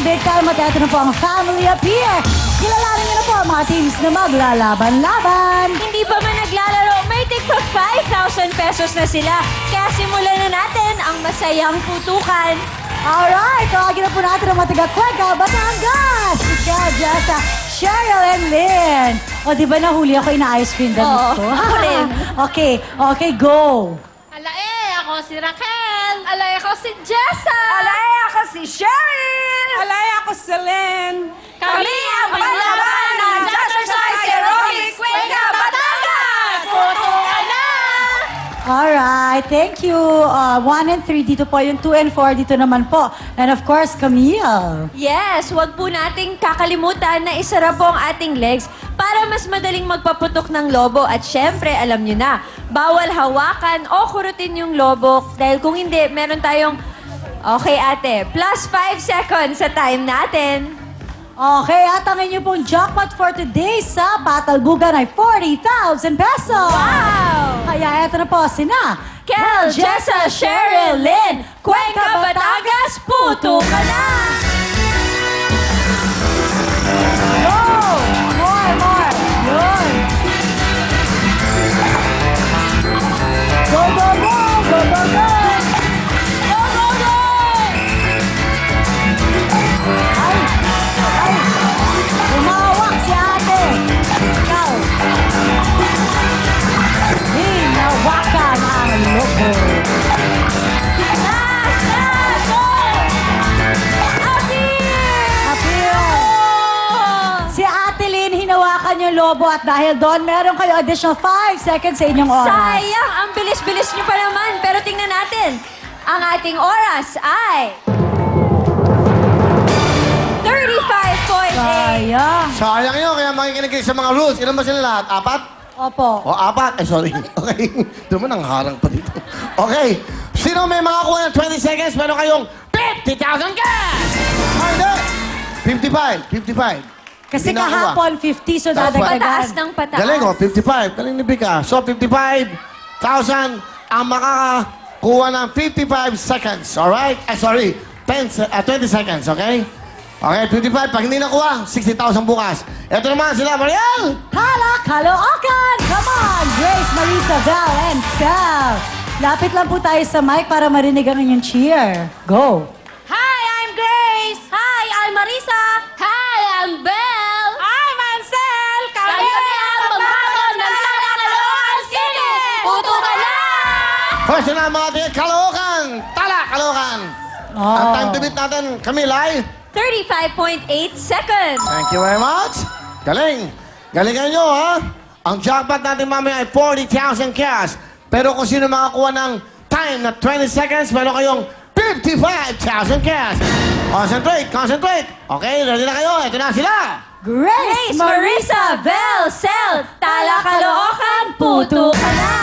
big time at ito na po ang Family Appear. Kilalanin niyo na po ang mga teams na maglalaban-laban. Hindi pa man naglalaro, may tigpa 5,000 pesos na sila. Kaya simulan na natin ang masayang putukan. Alright, tawagin na po natin ang mga taga-Cuenca, Batangas. Ikaw, Jessa, Cheryl, and Lynn. O, di ba nahuli ako ina-ice cream damit Oo, ko? ako rin. Okay, go. Alae, ako si Raquel. Alay ako si Jessa! Alae, ako si Cheryl. Alay, ako si Lynn. Kami ang paglaban ng Jazzercise Heroic Cuenca, Batangas! Puto ka na! Alright, thank you. 1 and 3 dito po, yung 2 and 4 dito naman po. And of course, Camille. Yes, wag po nating kakalimutan na isara po ang ating legs para mas madaling magpaputok ng lobo. At syempre, alam nyo na, bawal hawakan o kurutin yung lobo. Dahil kung hindi, meron tayong... Okay, ate, plus 5 seconds sa time natin. Okay, at ang inyo pong jackpot for today sa Patalbugan ay 40,000 pesos. Wow! Kaya eto na po sina Kel, Jessa, Cheryl, Lynn, Cuenca, Batangas, puto ka na! Go! More! Yun! Go! Go, go, go! Umawak si ate! Ikaw! Hinawakan ang lobo! Last, go! Appear! Si Ate Lynn, hinawakan yung lobo at dahil doon, meron kayo additional 5 seconds sa inyong oras. Sayang, ang bilis-bilis nyo pa naman. Pero tingnan natin, ang ating oras ay... 35.8. Sayang. Sayang yun, kaya makikinig kayo sa mga rules. Ilan ba sila lahat? 4? Opo. O, 4? Sorry. Okay. Duman ang harang pa dito. Okay. Sino may makakuha ng 20 seconds? Meron kayong 50,000 cash! Ay, hindi. 55. Kasi Hindi nakuha. kahapon, 50, so That's dadagdagan. Pataas ng pataas. Galing, 55. Galing ni Bika. So, 55,000 ang makakakuha ng 55 seconds. Alright? Sorry. 20 seconds, okay? Okay, 55. Pag hindi nakuha, 60,000 bukas. Ito naman sila, Mariel! Hala, Caloocan! Come on! Grace, Marisa, Val, and Sal. Lapit lang po tayo sa mic para marinig ang inyong cheer. Go! Hi, I'm Grace. Hi, I'm Marisa. Hi, I'm Belle. I'm Ansel. Kami ang pagbaton ng Caloocan City. Puto ka na! First na mga tingin, Caloocan! Tala, Caloocan! Oh. Ang time to beat natin, Camille, ay... 35.8 seconds. Thank you very much. Galing. Galingan nyo, ha? Ang jackpot natin mamaya ay 40,000 cash. Pero kung sino makakuha ng time na 20 seconds, meron kayong 55,000 cash. Concentrate. Okay, ready na kayo? Ito na sila. Grace, Grace, Marisa, Vel, Sel, Tala, Caloocan, puto ka na!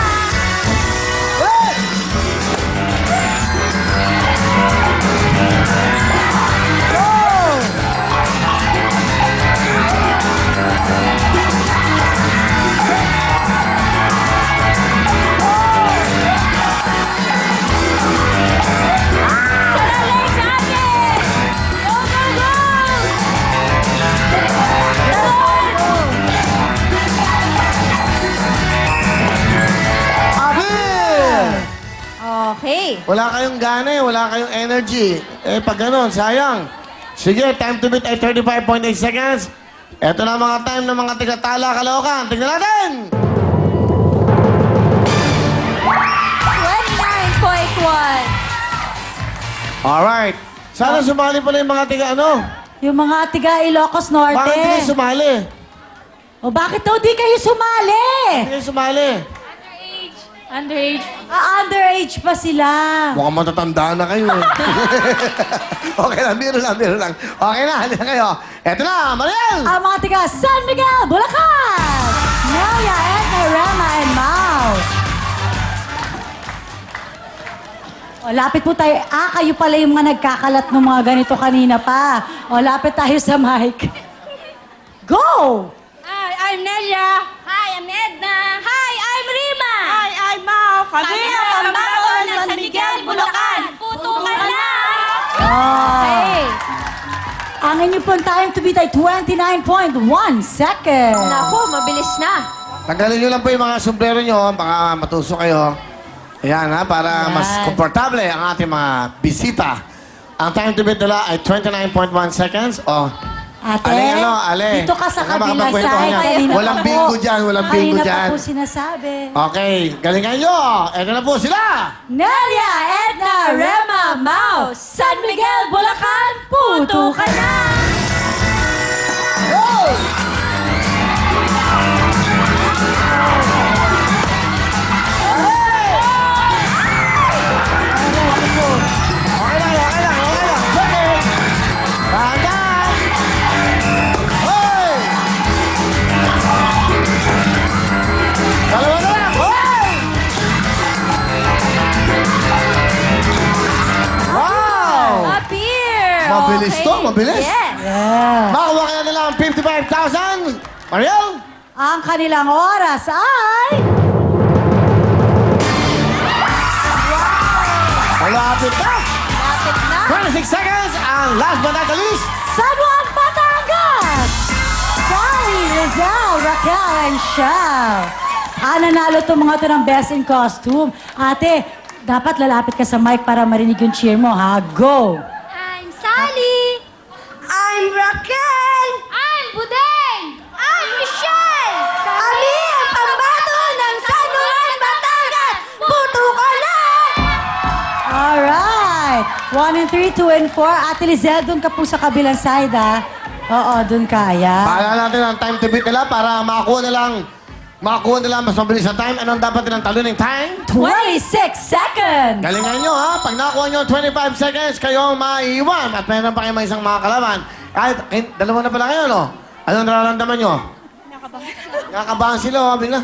Abil! Okay. Wala kayong gana eh, wala kayong energy. Eh, pag ganun, sayang. Sige, time to beat ay 35.8 seconds. Ito na mga time ng mga tigatala, Caloocan. Tignan natin! 29.1. Alright. Sana sumali pala yung mga tiga ano? Yung mga tiga Ilocos Norte. Bakit hindi kayo sumali? O bakit daw di kayo sumali? Hindi kayo sumali. Underage. Underage pa sila. Mukhang matatanda na kayo. Okay lang, biro lang. Okay na, halika kayo. Eto na, Mariel! Ang mga tiga San Miguel, Bulacan! Nelia, Edna, Rema, and Mau. O, lapit po tayo. Kayo pala yung mga nagkakalat ng mga ganito kanina pa. O, lapit tayo sa mic. Go! Hi, I'm Nelia. Hi, I'm Edna. Hi, I'm Rima. Hi, I'm Mau. Kami Kami ang ang pambato pambaton ng ng San San Miguel, Bulacan. Puto ka na! Oh. Okay. Ang inyo pong time to beat ay 29.1 seconds. Naku, mabilis na. Tanggalin nyo lang po yung mga sombrero nyo, baka matuso kayo. Ayan ha, para mas Yan. komportable ang ating mga bisita. Ang time to beat nila ay 29.1 seconds. O, Ate, Ale. dito ka sa Baka kabila makapagkwentuhan side. yan. Kanina Walang pa po. bingo dyan, walang bingo Kanina dyan. pa po sinasabi. Okay, galingan nyo. Eto na po sila. Nelia, Edna, Rema, Mouse, San Miguel, Bulacan, puto ka na! Okay lang. Sige. Dahan-dahan. Hoy! Dalawa na lang. Hoy! Wow! Appear! Mabilis to, mabilis. Yes. Yeah. Makakuha kaya nila ang 55,000. Mariel? Ang kanilang oras ay... Malapit na. Lapit na. 26 seconds. And last but not the least, San Juan, Batangas! Sally, Rizal, Raquel, and Shell. Nanalo to mga to ng Best in Costume. Ate, dapat lalapit ka sa mic para marinig yung cheer mo, ha? Go! I'm Sally. I'm Raquel. I'm Budeng. I'm Michelle. Kami ang pambato ng San Juan, Batangas. Puto ka na! Alright! 1 and 3, 2 and 4. Ate Lizelle, dun ka po sa kabilang side, ha? Oo, dun ka, ayan. paalala natin ang time to beat nila para makakuha nila mas mabilis na time. Anong dapat nilang talunin time? 26 seconds! Galingan nyo ha. Pag nakakuha nyo 25 seconds, kayo ang maiiwan. At meron pa kayo may isang mga kalaban. Kahit dalawa na pala kayo, no? Anong nararamdaman nyo? Nakakabahan sila, ha? Bigla.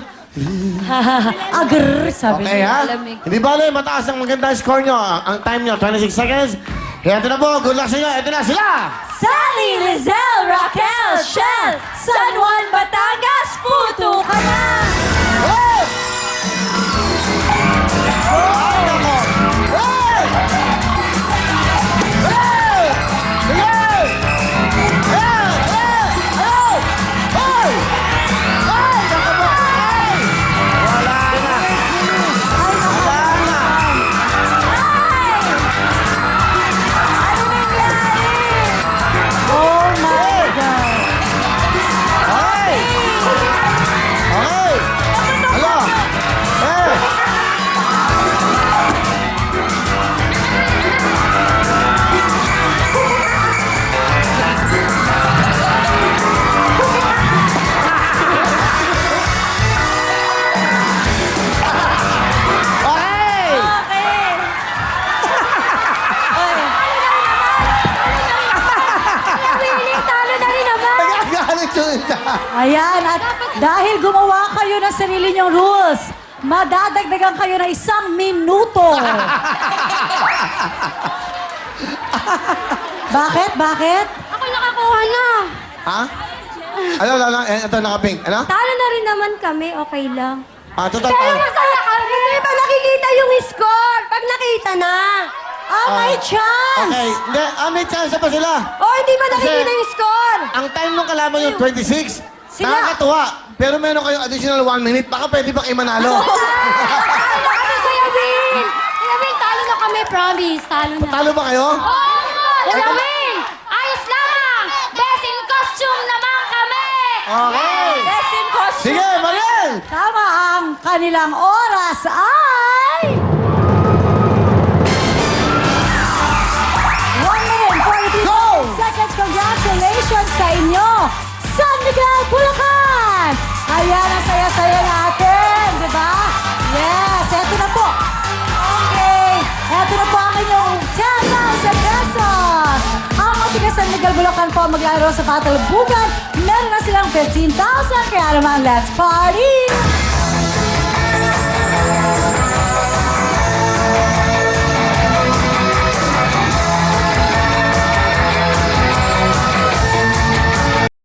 Agr, sabi Okay, niya. ha? Malamig. Hindi bale, mataas ang maganda score nyo. Ang time nyo, 26 seconds. Kaya ito na po. Good luck sa inyo. Ito na sila. Sally, Lizelle, Raquel, Shell, San Juan, Batangas, puto ka na! Hey! Ay, nako. Hey! Hey! Sige! Hey! Hey! Hey! Ay, nako po. Ay! Wala na. Wala na. Oh my God! Okay! Okay! Hello! Hey! Okay! Willie, talo na rin naman. Nagagalit yung isa. Ayan, at dahil gumawa kayo ng sarili niyong rules, madadagdagan kayo ng 1 minuto. Bakit? Bakit? Ako nakakuha na. Ha? Ano, ito nakapink. Ano? Talo na rin naman kami, okay lang. Total. Pero masaya kami. Hindi pa nakikita yung score. Pag nakita na. May chance! Okay. Hindi, may chance pa sila. Oh, hindi pa nakikita Kasi- yung score. Ang time nung kalaban yung 26. Sila- Nakakatuwa. Pero meron kayong additional 1 minute. Baka pwede ba kayo manalo? Talo na kami, Kuya Bin. Kuya Bin, talo na kami, promise. Talo na. Talo ba kayo? Kuya Bin, ayos lang. Best in costume naman kami. Okay. Best in costume. Sige, Mariel! Tama, ang kanilang oras ay... 1 minute, 42 Go! seconds. Congratulations sa inyo, San Miguel, Bulacan! Ayan, ang saya-saya natin, di ba? Yes, eto na po. Okay, eto na po ang inyong 10,000 pesos. Ang mga tiga San Miguel, Bulacan po ang maglalaro sa Battle Bugan. Meron na silang 15,000, kaya naman, let's party!